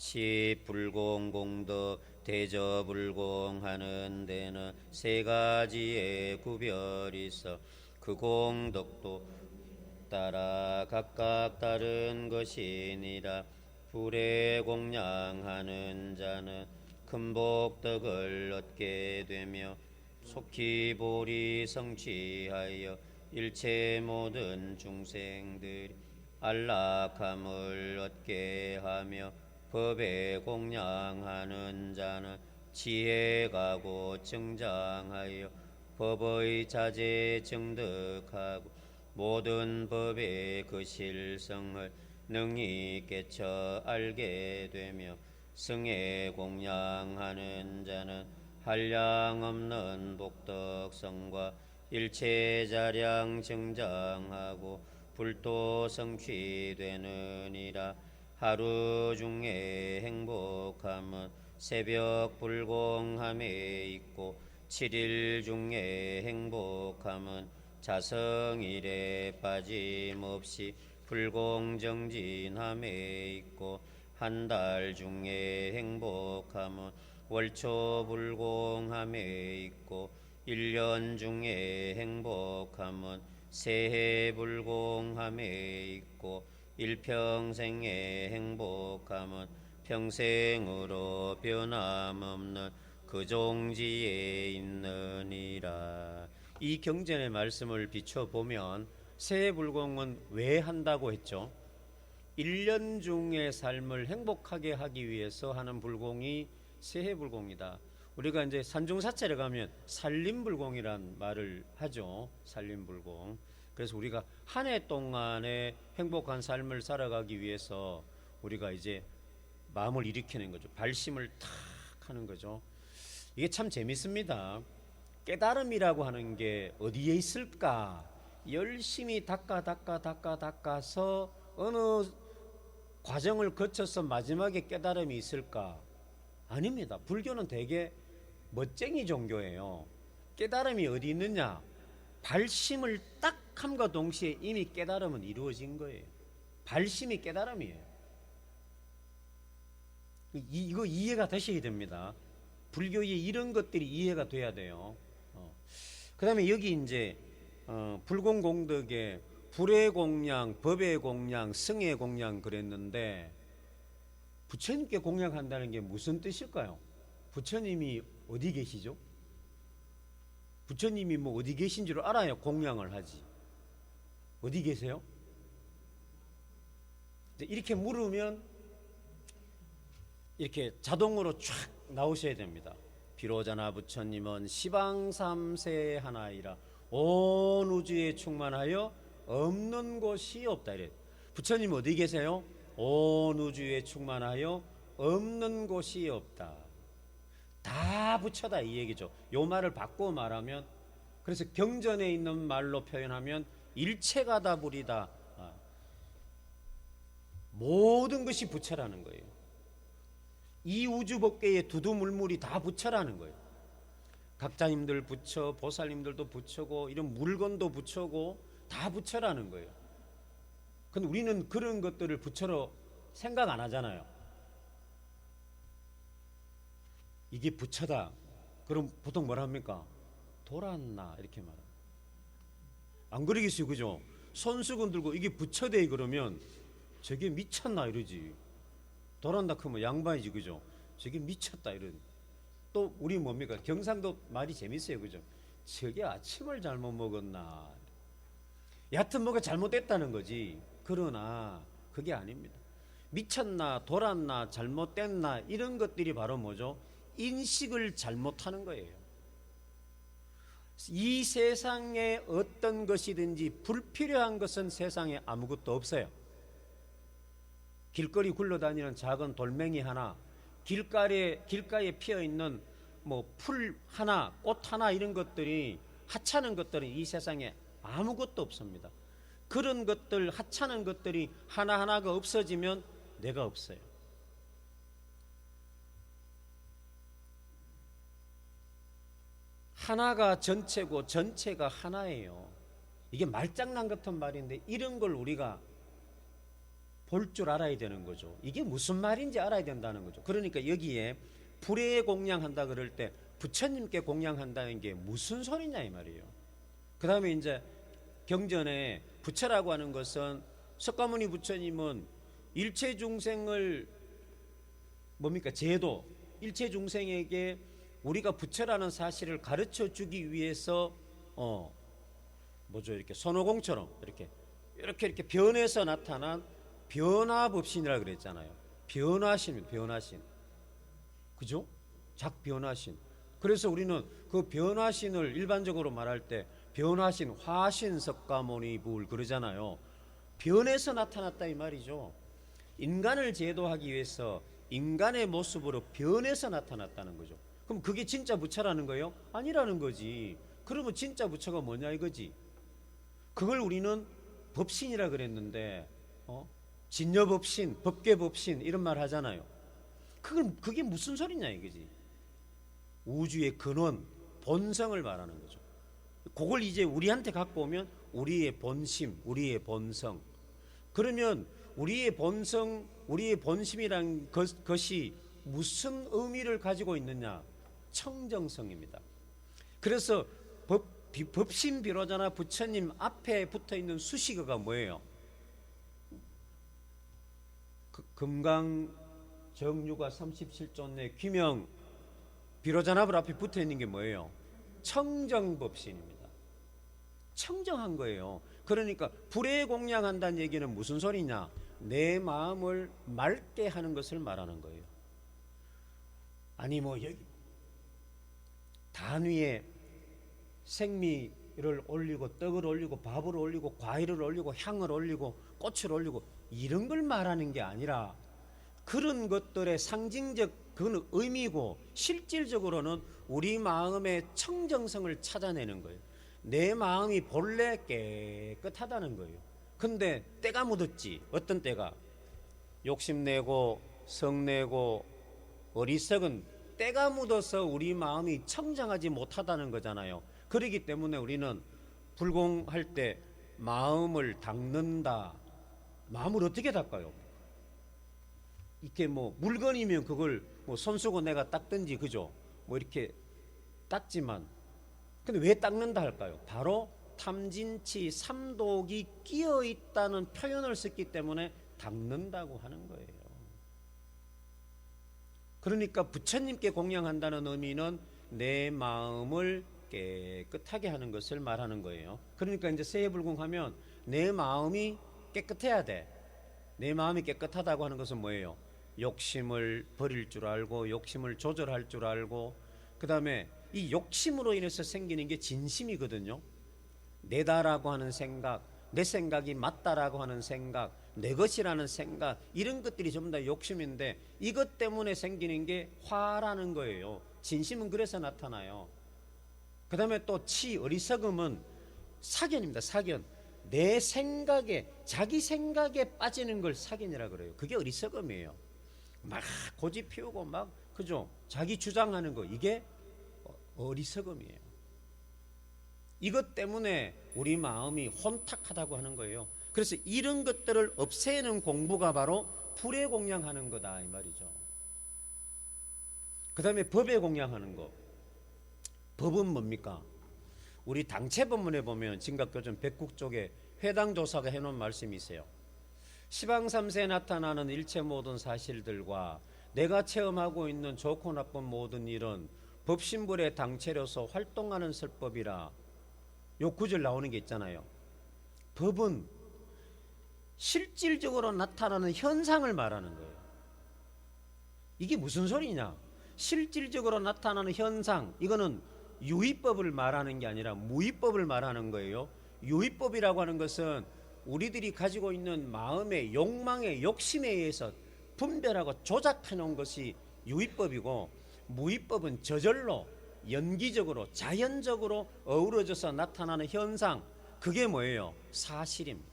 시불공공덕 대저불공하는 데는 세 가지의 구별이 있어 그 공덕도 따라 각각 다른 것이니라. 불에 공양하는 자는 큰 복덕을 얻게 되며 속히 보리 성취하여 일체 모든 중생들이 안락함을 얻게 하며 법에 공양하는 자는 지혜가 곧 증장하여 법의 자제 증득하고 모든 법의 그 실성을 능히 깨쳐 알게 되며 승에 공양하는 자는 한량없는 복덕성과 일체자량 증장하고 불도 성취되느니라. 하루 중에 행복함은 새벽 불공함에 있고 7일 중에 행복함은 자성일에 빠짐없이 불공정진함에 있고 한 달 중에 행복함은 월초불공함에 있고 1년 중에 행복함은 새해불공함에 있고 일평생의 행복함은 평생으로 변함없는 그 종지에 있느니라. 이 경전의 말씀을 비춰보면 새해불공은 왜 한다고 했죠? 1년 중의 삶을 행복하게 하기 위해서 하는 불공이 새해불공이다. 우리가 이제 산중사찰에 가면 살림불공이란 말을 하죠. 살림불공. 그래서 우리가 한 해 동안에 행복한 삶을 살아가기 위해서 우리가 이제 마음을 일으키는 거죠. 발심을 탁 하는 거죠. 이게 참 재밌습니다. 깨달음이라고 하는 게 어디에 있을까? 열심히 닦아서 어느 과정을 거쳐서 마지막에 깨달음이 있을까? 아닙니다. 불교는 되게 멋쟁이 종교예요. 깨달음이 어디 있느냐? 발심을 딱 함과 동시에 이미 깨달음은 이루어진 거예요. 발심이 깨달음이에요. 이거 이해가 되셔야 됩니다. 불교에 이런 것들이 이해가 돼야 돼요. 그 다음에 여기 이제 불공공덕에 불의 공양, 법의 공양, 성의 공양 그랬는데 부처님께 공양한다는 게 무슨 뜻일까요? 부처님이 어디 계시죠? 부처님이 뭐 어디 계신 줄 알아야 공양을 하지. 어디 계세요? 이렇게 물으면 이렇게 자동으로 쫙 나오셔야 됩니다. 비로자나 부처님은 시방삼세 하나이라 온 우주에 충만하여 없는 곳이 없다. 이래. 부처님 어디 계세요? 온 우주에 충만하여 없는 곳이 없다. 다 부처다 이 얘기죠. 요 말을 바꾸어 말하면, 그래서 경전에 있는 말로 표현하면 일체가 다 불이다. 모든 것이 부처라는 거예요. 이 우주 법계의 두두물물이 다 부처라는 거예요. 각자님들 부처, 보살님들도 부처고 이런 물건도 부처고 다 부처라는 거예요. 근데 우리는 그런 것들을 부처로 생각 안 하잖아요. 이게 부처다. 그럼 보통 뭐라 합니까? 돌았나 이렇게 말합니다. 안 그러겠어요, 그죠? 손수건 들고 이게 부처대 그러면 저게 미쳤나 이러지. 돌았나 그러면 양반이지, 그죠? 저게 미쳤다 이런. 또 우리 뭡니까? 경상도 말이 재밌어요, 그죠? 저게 아침을 잘못 먹었나. 여하튼 뭐가 잘못됐다는 거지. 그러나 그게 아닙니다. 미쳤나 돌았나 잘못됐나 이런 것들이 바로 뭐죠? 인식을 잘못하는 거예요. 이 세상에 어떤 것이든지 불필요한 것은 세상에 아무것도 없어요. 길거리 굴러다니는 작은 돌멩이 하나, 길가에 피어있는 뭐 풀 하나, 꽃 하나 이런 것들이 하찮은 것들은 이 세상에 아무것도 없습니다. 그런 것들, 하찮은 것들이 하나하나가 없어지면 내가 없어요. 하나가 전체고 전체가 하나예요. 이게 말장난 같은 말인데 이런 걸 우리가 볼 줄 알아야 되는 거죠. 이게 무슨 말인지 알아야 된다는 거죠. 그러니까 여기에 불에 공양한다 그럴 때 부처님께 공양한다는 게 무슨 소리냐 이 말이에요. 그 다음에 이제 경전에 부처라고 하는 것은 석가모니 부처님은 일체 중생을 뭡니까? 제도, 일체 중생에게 우리가 부처라는 사실을 가르쳐 주기 위해서 뭐죠? 이렇게 손오공처럼 이렇게 변해서 나타난 변화법신이라 그랬잖아요. 변화신, 변화신. 그죠? 작변화신. 그래서 우리는 그 변화신을 일반적으로 말할 때 변화신, 화신 석가모니불 그러잖아요. 변해서 나타났다 이 말이죠. 인간을 제도하기 위해서 인간의 모습으로 변해서 나타났다는 거죠. 그럼 그게 진짜 부처라는 거예요? 아니라는 거지. 그러면 진짜 부처가 뭐냐 이거지. 그걸 우리는 법신이라 그랬는데 진여법신, 법계법신 이런 말 하잖아요. 그게 무슨 소리냐 이거지. 우주의 근원, 본성을 말하는 거죠. 그걸 이제 우리한테 갖고 오면 우리의 본심, 우리의 본성. 그러면 우리의 본성, 우리의 본심이란 것이 무슨 의미를 가지고 있느냐? 청정성입니다. 그래서 법신 비로자나 부처님 앞에 붙어 있는 수식어가 뭐예요? 금강 정유가 37존의 귀명 비로자나불 앞에 붙어 있는 게 뭐예요? 청정법신입니다. 청정한 거예요. 그러니까 불에 공양한다는 얘기는 무슨 소리냐? 내 마음을 맑게 하는 것을 말하는 거예요. 아니 뭐 여기 단위에 생미를 올리고 떡을 올리고 밥을 올리고 과일을 올리고 향을 올리고 꽃을 올리고 이런 걸 말하는 게 아니라 그런 것들의 상징적 그건 의미고 실질적으로는 우리 마음의 청정성을 찾아내는 거예요. 내 마음이 본래 깨끗하다는 거예요. 근데 때가 묻었지. 어떤 때가? 욕심내고 성내고 어리석은 때가 묻어서 우리 마음이 청정하지 못하다는 거잖아요. 그렇기 때문에 우리는 불공할 때 마음을 닦는다. 마음을 어떻게 닦아요? 이렇게 뭐 물건이면 그걸 뭐 손수고 내가 닦든지 그죠? 뭐 이렇게 닦지만 근데 왜 닦는다 할까요? 바로 탐진치 삼독이 끼어 있다는 표현을 썼기 때문에 닦는다고 하는 거예요. 그러니까 부처님께 공양한다는 의미는 내 마음을 깨끗하게 하는 것을 말하는 거예요. 그러니까 이제 세해불궁하면 내 마음이 깨끗해야 돼. 내 마음이 깨끗하다고 하는 것은 뭐예요? 욕심을 버릴 줄 알고 욕심을 조절할 줄 알고 그 다음에 이 욕심으로 인해서 생기는 게 진심이거든요. 내다라고 하는 생각, 내 생각이 맞다라고 하는 생각, 내 것이라는 생각 이런 것들이 전부 다 욕심인데 이것 때문에 생기는 게 화라는 거예요. 진심은 그래서 나타나요. 그 다음에 또 치, 어리석음은 사견입니다. 사견. 내 생각에 자기 생각에 빠지는 걸 사견이라 그래요. 그게 어리석음이에요. 막 고집 피우고 막 그죠? 자기 주장하는 거 이게 어리석음이에요. 이것 때문에 우리 마음이 혼탁하다고 하는 거예요. 그래서 이런 것들을 없애는 공부가 바로 불에 공양하는 거다 이 말이죠. 그 다음에 법에 공양하는 거. 법은 뭡니까? 우리 당체법문에 보면 진각교전 백국 쪽에 회당조사가 해놓은 말씀이 있어요. 시방삼세에 나타나는 일체 모든 사실들과 내가 체험하고 있는 좋고 나쁜 모든 일은 법신불의 당체로서 활동하는 설법이라 요 구절 나오는 게 있잖아요. 법은 실질적으로 나타나는 현상을 말하는 거예요. 이게 무슨 소리냐? 실질적으로 나타나는 현상 이거는 유의법을 말하는 게 아니라 무의법을 말하는 거예요. 유의법이라고 하는 것은 우리들이 가지고 있는 마음의 욕망의 욕심에 의해서 분별하고 조작해 놓은 것이 유의법이고 무의법은 저절로 연기적으로 자연적으로 어우러져서 나타나는 현상 그게 뭐예요? 사실입니다.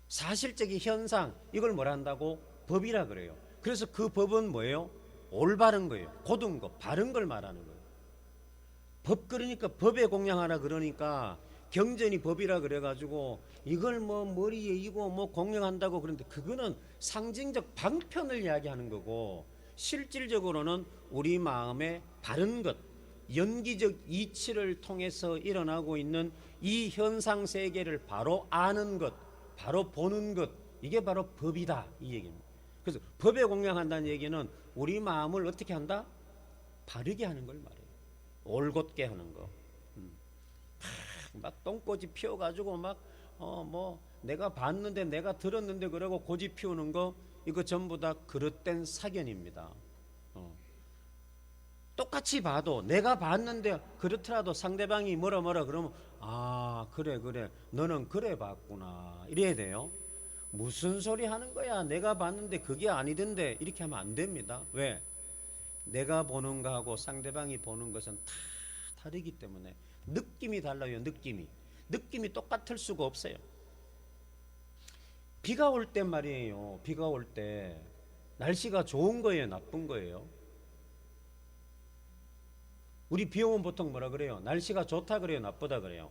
사실적인 현상 이걸 뭐라 한다고? 법이라 그래요. 그래서 그 법은 뭐예요? 올바른 거예요. 고든 거, 바른 걸 말하는 거예요. 법 그러니까 법에 공양하라 그러니까 경전이 법이라 그래가지고 이걸 뭐 머리에 이고 뭐 공령한다고 그러는데 그거는 상징적 방편을 이야기하는 거고 실질적으로는 우리 마음의 바른 것, 연기적 이치를 통해서 일어나고 있는 이 현상 세계를 바로 아는 것, 바로 보는 것, 이게 바로 법이다 이 얘기입니다. 그래서 법에 공양한다는 얘기는 우리 마음을 어떻게 한다? 바르게 하는 걸 말해요. 올곧게 하는 거. 막 똥꼬지 피워가지고 막 뭐 내가 봤는데 내가 들었는데 그러고 고집 피우는 거 이거 전부 다 그릇된 사견입니다. 똑같이 봐도 내가 봤는데 그렇더라도 상대방이 뭐라 그러면 아 그래 너는 그래 봤구나 이래야 돼요. 무슨 소리 하는 거야 내가 봤는데 그게 아니던데 이렇게 하면 안 됩니다. 왜? 내가 보는 거하고 상대방이 보는 것은 다 다르기 때문에 느낌이 달라요. 느낌이 똑같을 수가 없어요. 비가 올 때 말이에요. 비가 올 때 날씨가 좋은 거예요 나쁜 거예요? 우리 비 오면 보통 뭐라 그래요? 날씨가 좋다 그래요 나쁘다 그래요?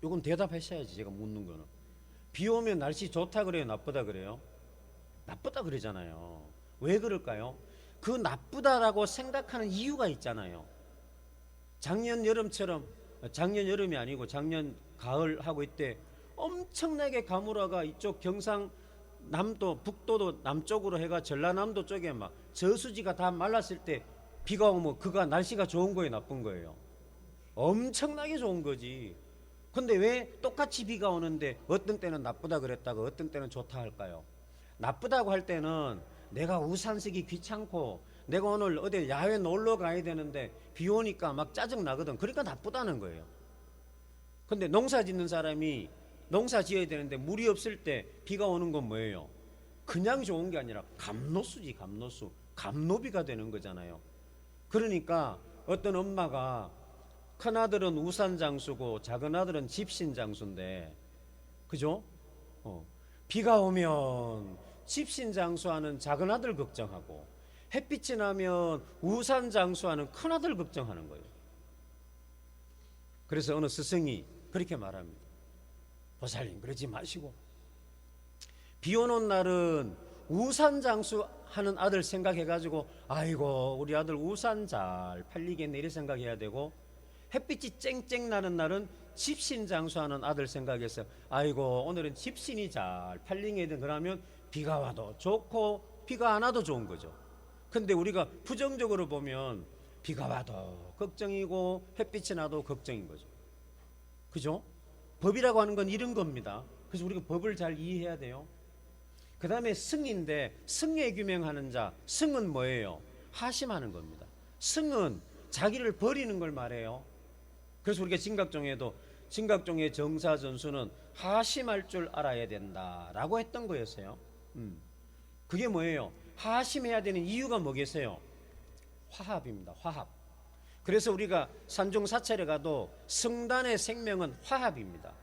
요건 대답하셔야지. 제가 묻는 거는 비 오면 날씨 좋다 그래요 나쁘다 그래요? 나쁘다 그러잖아요. 왜 그럴까요? 그 나쁘다라고 생각하는 이유가 있잖아요. 작년 여름처럼, 작년 여름이 아니고 작년 가을 하고 이때 엄청나게 가물어가 이쪽 경상 남도 북도도 남쪽으로 해가 전라남도 쪽에 막 저수지가 다 말랐을 때 비가 오면 그가 날씨가 좋은 거예요 나쁜 거예요? 엄청나게 좋은 거지. 근데 왜 똑같이 비가 오는데 어떤 때는 나쁘다 그랬다가 어떤 때는 좋다 할까요? 나쁘다고 할 때는 내가 우산 쓰기 귀찮고 내가 오늘 어디 야외 놀러 가야 되는데 비 오니까 막 짜증 나거든. 그러니까 나쁘다는 거예요. 근데 농사 짓는 사람이 농사 지어야 되는데 물이 없을 때 비가 오는 건 뭐예요? 그냥 좋은 게 아니라 감노수지. 감노비가 되는 거잖아요. 그러니까 어떤 엄마가 큰아들은 우산장수고 작은아들은 집신장수인데 그죠? 비가 오면 집신장수하는 작은아들 걱정하고 햇빛이 나면 우산장수하는 큰아들 걱정하는 거예요. 그래서 어느 스승이 그렇게 말합니다. 보살님 그러지 마시고 비 오는 날은 우산장수 하는 아들 생각해가지고 아이고 우리 아들 우산 잘 팔리겠네 이렇게 생각해야 되고 햇빛이 쨍쨍 나는 날은 집신장수하는 아들 생각해서 아이고 오늘은 집신이 잘 팔리겠네 그러면 비가 와도 좋고 비가 안 와도 좋은 거죠. 근데 우리가 부정적으로 보면 비가 와도 걱정이고 햇빛이 나도 걱정인 거죠. 그죠? 법이라고 하는 건 이런 겁니다. 그래서 우리가 법을 잘 이해해야 돼요. 그 다음에 승인데 승에 규명하는 자, 승은 뭐예요? 하심하는 겁니다. 승은 자기를 버리는 걸 말해요. 그래서 우리가 진각종의 정사전수는 하심할 줄 알아야 된다라고 했던 거였어요. 그게 뭐예요? 하심해야 되는 이유가 뭐겠어요? 화합입니다. 화합. 그래서 우리가 산중사찰에 가도 성단의 생명은 화합입니다.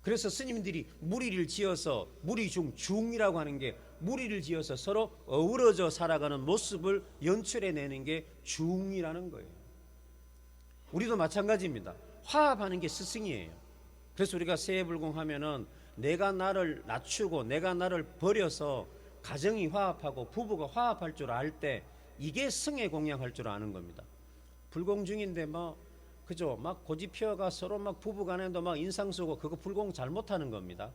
그래서 스님들이 무리를 지어서 무리중이라고 하는 게 무리를 지어서 서로 어우러져 살아가는 모습을 연출해내는 게 중이라는 거예요. 우리도 마찬가지입니다. 화합하는 게 스승이에요. 그래서 우리가 세해불공하면은 내가 나를 낮추고 내가 나를 버려서 가정이 화합하고 부부가 화합할 줄 알 때 이게 승에 공양할 줄 아는 겁니다. 불공 중인데 그죠? 막 고집 피워가 서로 막 부부간에도 막 인상 쓰고 그거 불공 잘못하는 겁니다.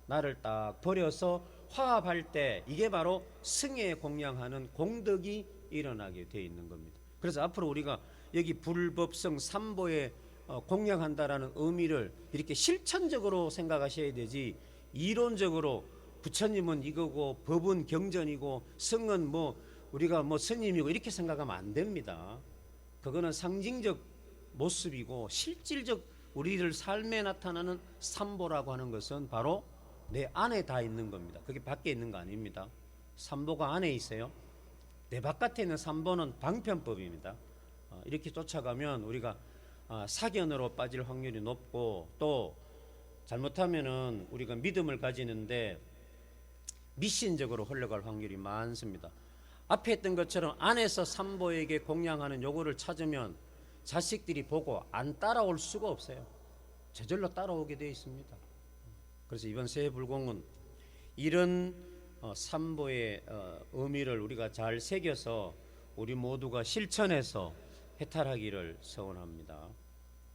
나를 딱 버려서 화합할 때 이게 바로 승에 공양하는 공덕이 일어나게 돼 있는 겁니다. 그래서 앞으로 우리가 여기 불법성 삼보에 공양한다라는 의미를 이렇게 실천적으로 생각하셔야 되지 이론적으로 부처님은 이거고 법은 경전이고 성은 우리가 스님이고 이렇게 생각하면 안 됩니다. 그거는 상징적 모습이고 실질적 우리들 삶에 나타나는 삼보라고 하는 것은 바로 내 안에 다 있는 겁니다. 그게 밖에 있는 거 아닙니다. 삼보가 안에 있어요. 내 바깥에 있는 삼보는 방편법입니다. 이렇게 쫓아가면 우리가 사견으로 빠질 확률이 높고 또 잘못하면은 우리가 믿음을 가지는데 미신적으로 흘러갈 확률이 많습니다. 앞에 했던 것처럼 안에서 삼보에게 공양하는 요거를 찾으면 자식들이 보고 안 따라올 수가 없어요. 저절로 따라오게 되어 있습니다. 그래서 이번 새해 불공은 이런 삼보의 의미를 우리가 잘 새겨서 우리 모두가 실천해서 해탈하기를 소원합니다.